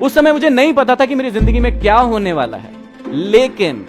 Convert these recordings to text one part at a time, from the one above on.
उस समय मुझे नहीं पता था कि मेरी जिंदगी में क्या होने वाला है, लेकिन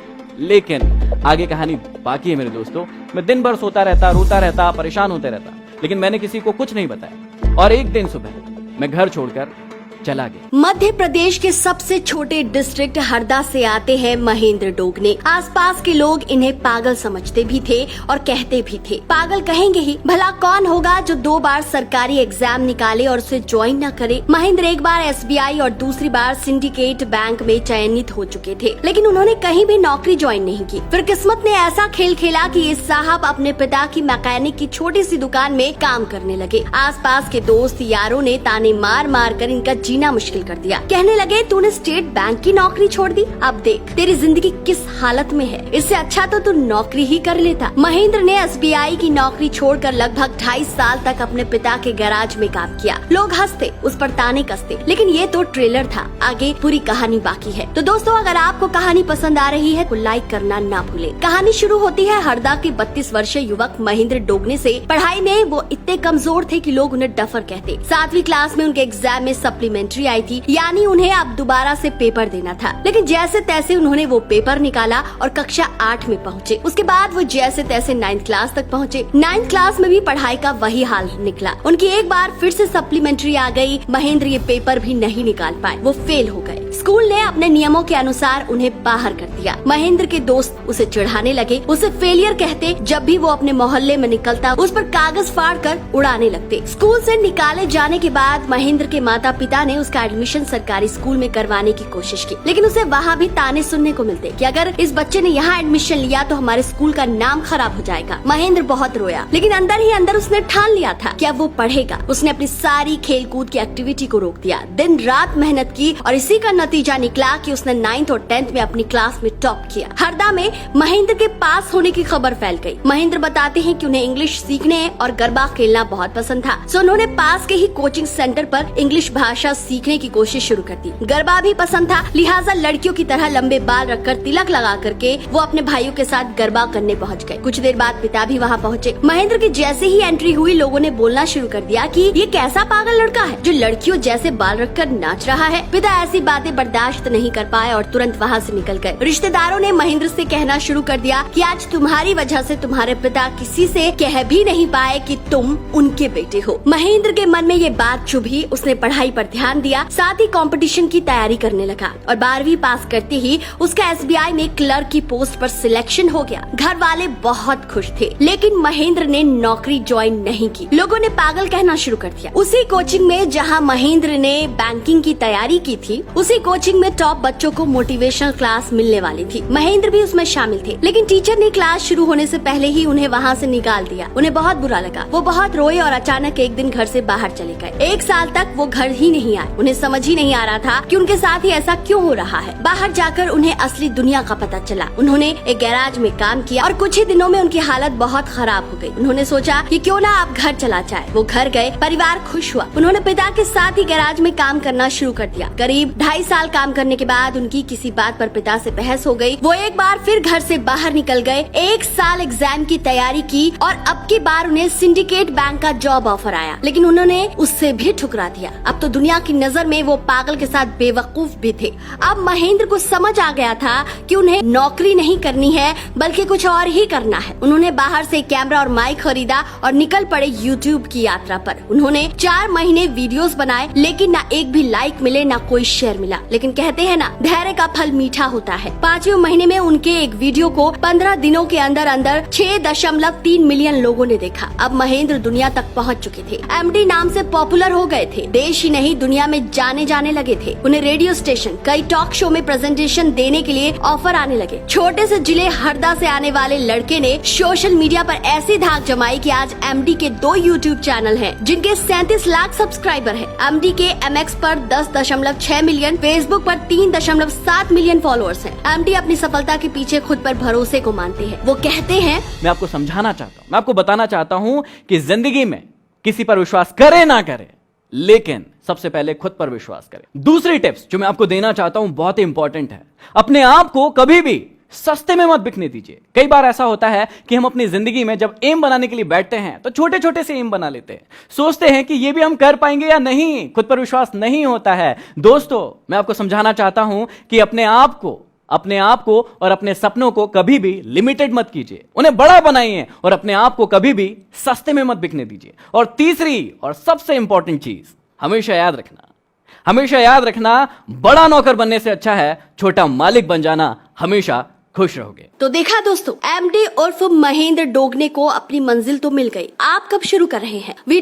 आगे कहानी बाकी है मेरे दोस्तों। मैं दिन भर सोता रहता, रोता रहता, परेशान होते रहता, लेकिन मैंने किसी को कुछ नहीं बताया। और एक दिन सुबह मैं घर छोड़कर चला गया। मध्य प्रदेश के सबसे छोटे डिस्ट्रिक्ट हरदा से आते हैं महेंद्र डोगने। आसपास के लोग इन्हें पागल समझते भी थे और कहते भी थे। पागल कहेंगे ही, भला कौन होगा जो 2 बार सरकारी एग्जाम निकाले और उसे ज्वाइन न करे। महेंद्र एक बार SBI और दूसरी बार सिंडिकेट बैंक में चयनित हो चुके थे, लेकिन उन्होंने कहीं भी नौकरी ज्वाइन नहीं की। फिर किस्मत ने ऐसा खेल खेला कि इस साहब अपने पिता की मैकेनिक की छोटी सी दुकान में काम करने लगे। आसपास के दोस्त यारों ने ताने मार मार कर इनका जीना मुश्किल कर दिया। कहने लगे, तूने स्टेट बैंक की नौकरी छोड़ दी, अब देख तेरी जिंदगी किस हालत में है, इससे अच्छा तो तू नौकरी ही कर लेता। महेंद्र ने SBI की नौकरी छोड़कर लगभग 2.5 साल तक अपने पिता के गैराज में काम किया। लोग हंसते, उस पर ताने कसते, लेकिन ये तो ट्रेलर था, आगे पूरी कहानी बाकी है। तो दोस्तों, अगर आपको कहानी पसंद आ रही है तो लाइक करना ना भूलें। कहानी शुरू होती है हरदा के 32 वर्षीय युवक महेंद्र डोगने से। पढ़ाई में वो इतने कमजोर थे कि लोग उन्हें डफर कहते। 7वीं क्लास में उनके एग्जाम में सप्लीमेंट्री आई थी, यानी उन्हें अब दोबारा से पेपर देना था। लेकिन जैसे तैसे उन्होंने वो पेपर निकाला और कक्षा 8 में पहुँचे। उसके बाद वो जैसे तैसे 9th क्लास तक पहुँचे। 9th क्लास में भी पढ़ाई का वही हाल निकला। उनकी एक बार फिर से सप्लीमेंट्री आ गई। महेंद्र ये पेपर भी नहीं निकाल पाए, वो फेल हो गए। स्कूल ने अपने नियमों के अनुसार उन्हें बाहर कर दिया। महेंद्र के दोस्त उसे चिढ़ाने लगे, उसे फेलियर कहते। जब भी वो अपने मोहल्ले में निकलता, उस पर कागज फाड़ कर उड़ाने लगते। स्कूल से निकाले जाने के बाद महेंद्र के माता पिता ने उसका एडमिशन सरकारी स्कूल में करवाने की कोशिश की, लेकिन उसे वहाँ भी ताने सुनने को मिलते कि अगर इस बच्चे ने यहाँ एडमिशन लिया तो हमारे स्कूल का नाम खराब हो जाएगा। महेंद्र बहुत रोया, लेकिन अंदर ही अंदर उसने ठान लिया था कि अब वो पढ़ेगा। उसने अपनी सारी खेल कूद की एक्टिविटी को रोक दिया, दिन रात मेहनत की और इसी का नतीजा निकला कि उसने 9th और 10th में अपनी क्लास में टॉप किया। हरदा में महेंद्र के पास होने की खबर फैल गई। महेंद्र बताते हैं कि उन्हें इंग्लिश सीखने और गरबा खेलना बहुत पसंद था, सो उन्होंने पास के ही कोचिंग सेंटर पर इंग्लिश भाषा सीखने की कोशिश शुरू कर दी। गरबा भी पसंद था, लिहाजा लड़कियों की तरह लंबे बाल रखकर तिलक लगा करके वो अपने भाइयों के साथ गरबा करने पहुंच गए। कुछ देर बाद पिता भी वहां पहुंचे। महेंद्र की जैसे ही एंट्री हुई, लोगों ने बोलना शुरू कर दिया कि ये कैसा पागल लड़का है जो लड़कियों जैसे बाल रखकर नाच रहा है। पिता ऐसी बातें बर्दाश्त नहीं कर पाए और तुरंत वहाँ से निकल गए। रिश्तेदारों ने महेंद्र से कहना शुरू कर दिया कि आज तुम्हारी वजह से तुम्हारे पिता किसी से कह भी नहीं पाए कि तुम उनके बेटे हो। महेंद्र के मन में ये बात चुभी। उसने पढ़ाई पर ध्यान दिया, साथ ही कंपटीशन की तैयारी करने लगा और 12वीं पास करते ही उसका SBI में क्लर्क की पोस्ट पर सिलेक्शन हो गया। घर वाले बहुत खुश थे, लेकिन महेंद्र ने नौकरी ज्वाइन नहीं की। लोगों ने पागल कहना शुरू कर दिया। उसी कोचिंग में जहां महेंद्र ने बैंकिंग की तैयारी की थी, उसी कोचिंग में टॉप बच्चों को मोटिवेशनल क्लास मिलने वाली थी। महेंद्र भी उसमें शामिल थे, लेकिन टीचर ने क्लास शुरू होने से पहले ही उन्हें वहाँ से निकाल दिया। उन्हें बहुत बुरा लगा, वो बहुत रोए और अचानक एक दिन घर से बाहर चले गए। 1 साल तक वो घर ही नहीं आए। उन्हें समझ ही नहीं आ रहा था कि उनके साथ ही ऐसा क्यों हो रहा है। बाहर जाकर उन्हें असली दुनिया का पता चला। उन्होंने एक गैराज में काम किया और कुछ ही दिनों में उनकी हालत बहुत खराब हो गई। उन्होंने सोचा कि क्यों ना आप घर चला जाए। वो घर गए, परिवार खुश हुआ। उन्होंने पिता के साथ ही गैराज में काम करना शुरू कर दिया। करीब 2.5 साल काम करने के बाद उनकी किसी बात पर पिता से बहस हो गई। वो एक बार फिर घर से बाहर निकल गए। 1 साल एग्जाम की तैयारी की और अब की बार उन्हें सिंडिकेट बैंक का जॉब ऑफर आया, लेकिन उन्होंने उससे भी ठुकरा दिया। अब तो दुनिया की नजर में वो पागल के साथ बेवकूफ भी थे। अब महेंद्र को समझ आ गया था कि उन्हें नौकरी नहीं करनी है, बल्कि कुछ और ही करना है। उन्होंने बाहर से कैमरा और माइक खरीदा और निकल पड़े यूट्यूब की यात्रा पर। उन्होंने 4 महीने वीडियोस बनाए, लेकिन ना एक भी लाइक मिले, ना कोई शेयर मिला। लेकिन कहते हैं ना, धैर्य का फल मीठा होता है। 5वें महीने में उनके एक वीडियो को 15 दिनों के अंदर अंदर 6.3 मिलियन लोगों ने देखा। अब महेंद्र दुनिया तक पहुंच चुके थे। MD नाम से पॉपुलर हो गए थे। देश ही नहीं, दुनिया में जाने जाने लगे थे। उन्हें रेडियो स्टेशन, कई टॉक शो में प्रेजेंटेशन देने के लिए ऑफर आने लगे। छोटे से जिले हरदा से आने वाले लड़के ने सोशल मीडिया पर ऐसी धाक जमाई कि आज MD के 2 यूट्यूब चैनल हैं, जिनके 37 लाख सब्सक्राइबर हैं। MD के MX पर 10.6 मिलियन, फेसबुक पर 3.7 मिलियन फॉलोअर्स हैं। MD अपनी सफलता के पीछे खुद पर भरोसे को मानते हैं। वो कहते हैं, मैं आपको समझाना चाहता हूं, मैं आपको बताना चाहता हूं कि जिंदगी में किसी पर विश्वास करे ना करे, लेकिन सबसे पहले खुद पर विश्वास करें। दूसरी टिप्स जो मैं आपको देना चाहता हूं बहुत ही इंपॉर्टेंट है। अपने आप को कभी भी सस्ते में मत बिकने दीजिए। कई बार ऐसा होता है कि हम अपनी जिंदगी में जब एम बनाने के लिए बैठते हैं तो छोटे छोटे से एम बना लेते हैं, सोचते हैं कि ये भी हम कर पाएंगे या नहीं, खुद पर विश्वास नहीं होता है। दोस्तों, मैं आपको समझाना चाहता हूं कि अपने आप को और अपने सपनों को कभी भी लिमिटेड मत कीजिए, उन्हें बड़ा बनाइए और अपने आप को कभी भी सस्ते में मत बिकने दीजिए। और तीसरी और सबसे इंपॉर्टेंट चीज, हमेशा याद रखना, बड़ा नौकर बनने से अच्छा है छोटा मालिक बन जाना। हमेशा खुश रहोगे। तो देखा दोस्तों, एमडी उर्फ महेंद्र डोगने को अपनी मंजिल तो मिल गई। आप कब शुरू कर रहे हैं?